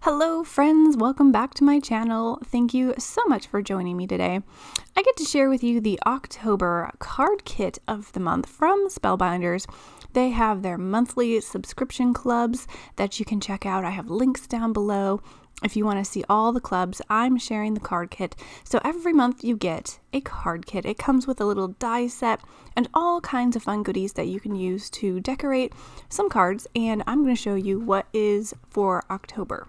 Hello friends, welcome back to my channel. Thank you so much for joining me today. I get to share with you the October card kit of the month from Spellbinders. They have their monthly subscription clubs that you can check out. I have links down below. If you want to see all the clubs, I'm sharing the card kit. So every month you get a card kit. It comes with a little die set and all kinds of fun goodies that you can use to decorate some cards. And I'm going to show you what is for October.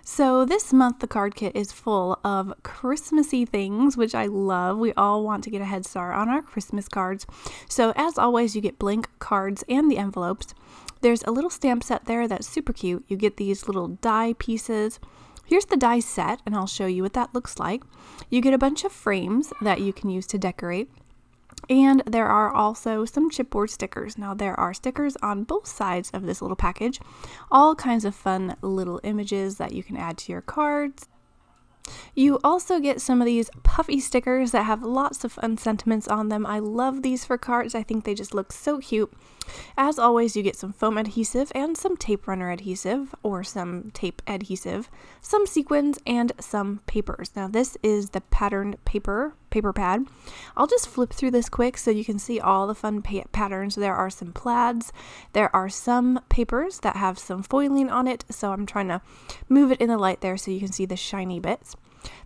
So this month the card kit is full of Christmassy things, which I love. We all want to get a head start on our Christmas cards. So as always, you get blank cards and the envelopes. There's a little stamp set there that's super cute. You get these little die pieces. Here's the die set, and I'll show you what that looks like. You get a bunch of frames that you can use to decorate. And there are also some chipboard stickers. Now there are stickers on both sides of this little package. All kinds of fun little images that you can add to your cards. You also get some of these puffy stickers that have lots of fun sentiments on them. I love these for cards. I think they just look so cute. As always, you get some foam adhesive and some tape runner adhesive or some tape adhesive, some sequins, and some papers. Now this is the patterned paper pad. I'll just flip through this quick so you can see all the fun patterns. There are some plaids. There are some papers that have some foiling on it, so I'm trying to move it in the light there so you can see the shiny bits.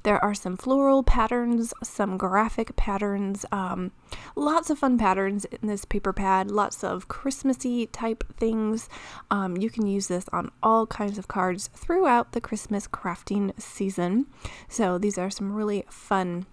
There are some floral patterns, some graphic patterns, lots of fun patterns in this paper pad, lots of Christmassy type things. You can use this on all kinds of cards throughout the Christmas crafting season. So these are some really fun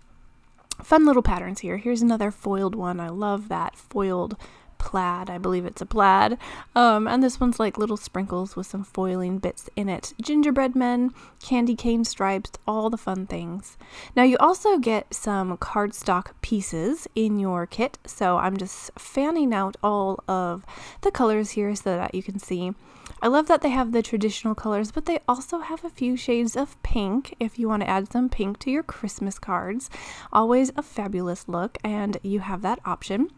little patterns here. Here's another foiled one. I love that foiled plaid. I believe it's a plaid. And this one's like little sprinkles with some foiling bits in it. Gingerbread men, candy cane stripes, all the fun things. Now you also get some cardstock pieces in your kit. So I'm just fanning out all of the colors here so that you can see. I love that they have the traditional colors, but they also have a few shades of pink if you want to add some pink to your Christmas cards. Always a fabulous look, and you have that option.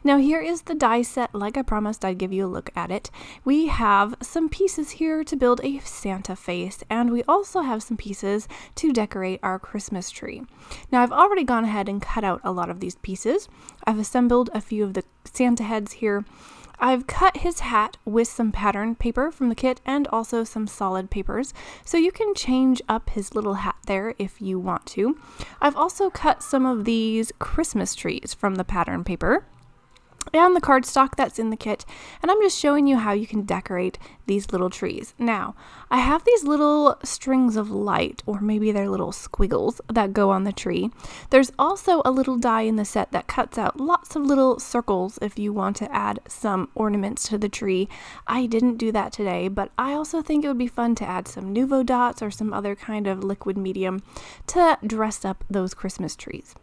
Now here is the die set. Like I promised, I'd give you a look at it. We have some pieces here to build a Santa face, and we also have some pieces to decorate our Christmas tree. Now I've already gone ahead and cut out a lot of these pieces. I've assembled a few of the Santa heads here. I've cut his hat with some pattern paper from the kit and also some solid papers, so you can change up his little hat there if you want to. I've also cut some of these Christmas trees from the pattern paper and the cardstock that's in the kit, and I'm just showing you how you can decorate these little trees. Now, I have these little strings of light, or maybe they're little squiggles that go on the tree. There's also a little die in the set that cuts out lots of little circles if you want to add some ornaments to the tree. I didn't do that today, but I also think it would be fun to add some Nuvo dots or some other kind of liquid medium to dress up those Christmas trees.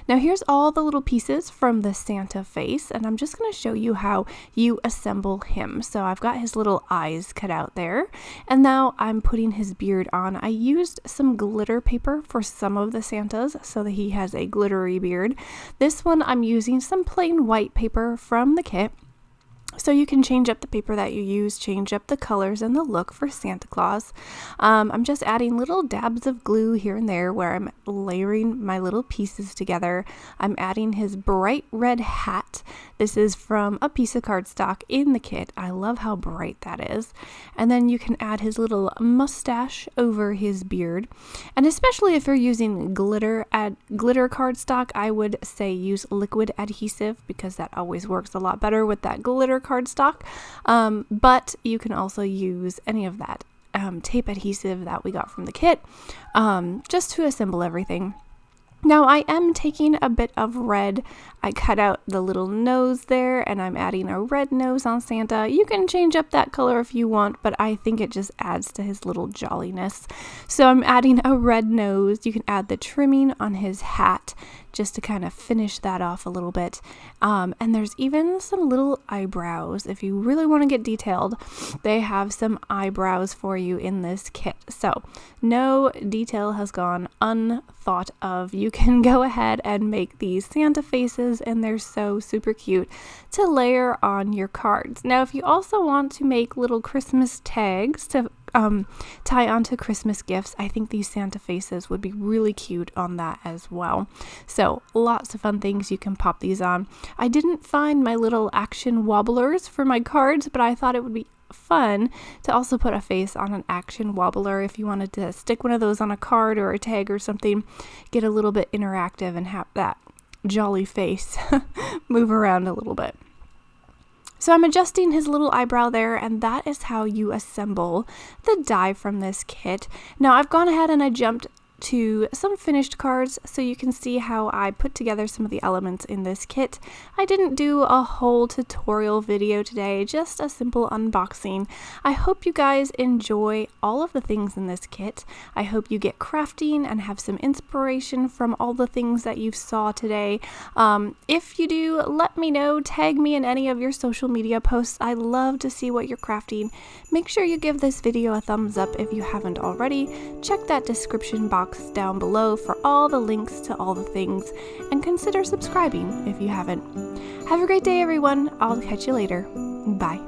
Now here's all the little pieces from the Santa face, and I'm just going to show you how you assemble him. So I've got his little eyes cut out there, and now I'm putting his beard on. I used some glitter paper for some of the Santas so that he has a glittery beard. This one I'm using some plain white paper from the kit. So you can change up the paper that you use, change up the colors and the look for Santa Claus. I'm just adding little dabs of glue here and there where I'm layering my little pieces together. I'm adding his bright red hat. This is from a piece of cardstock in the kit. I love how bright that is. And then you can add his little mustache over his beard. And especially if you're using glitter cardstock, I would say use liquid adhesive because that always works a lot better with that glitter cardstock, but you can also use any of that tape adhesive that we got from the kit just to assemble everything. Now I am taking a bit of red. I cut out the little nose there and I'm adding a red nose on Santa. You can change up that color if you want, but I think it just adds to his little jolliness. So I'm adding a red nose. You can add the trimming on his hat just to kind of finish that off a little bit. And there's even some little eyebrows. If you really want to get detailed, they have some eyebrows for you in this kit. So no detail has gone unthought of. You can go ahead and make these Santa faces, and they're so super cute to layer on your cards. Now, if you also want to make little Christmas tags to tie onto Christmas gifts. I think these Santa faces would be really cute on that as well. So lots of fun things you can pop these on. I didn't find my little action wobblers for my cards, but I thought it would be fun to also put a face on an action wobbler if you wanted to stick one of those on a card or a tag or something, get a little bit interactive and have that jolly face move around a little bit. So I'm adjusting his little eyebrow there, and that is how you assemble the die from this kit. Now I've gone ahead and I jumped to some finished cards so you can see how I put together some of the elements in this kit. I didn't do a whole tutorial video today, just a simple unboxing. I hope you guys enjoy all of the things in this kit. I hope you get crafting and have some inspiration from all the things that you saw today. If you do, let me know. Tag me in any of your social media posts. I love to see what you're crafting. Make sure you give this video a thumbs up if you haven't already. Check that description box down below for all the links to all the things, and consider subscribing if you haven't. Have a great day, everyone. I'll catch you later. Bye.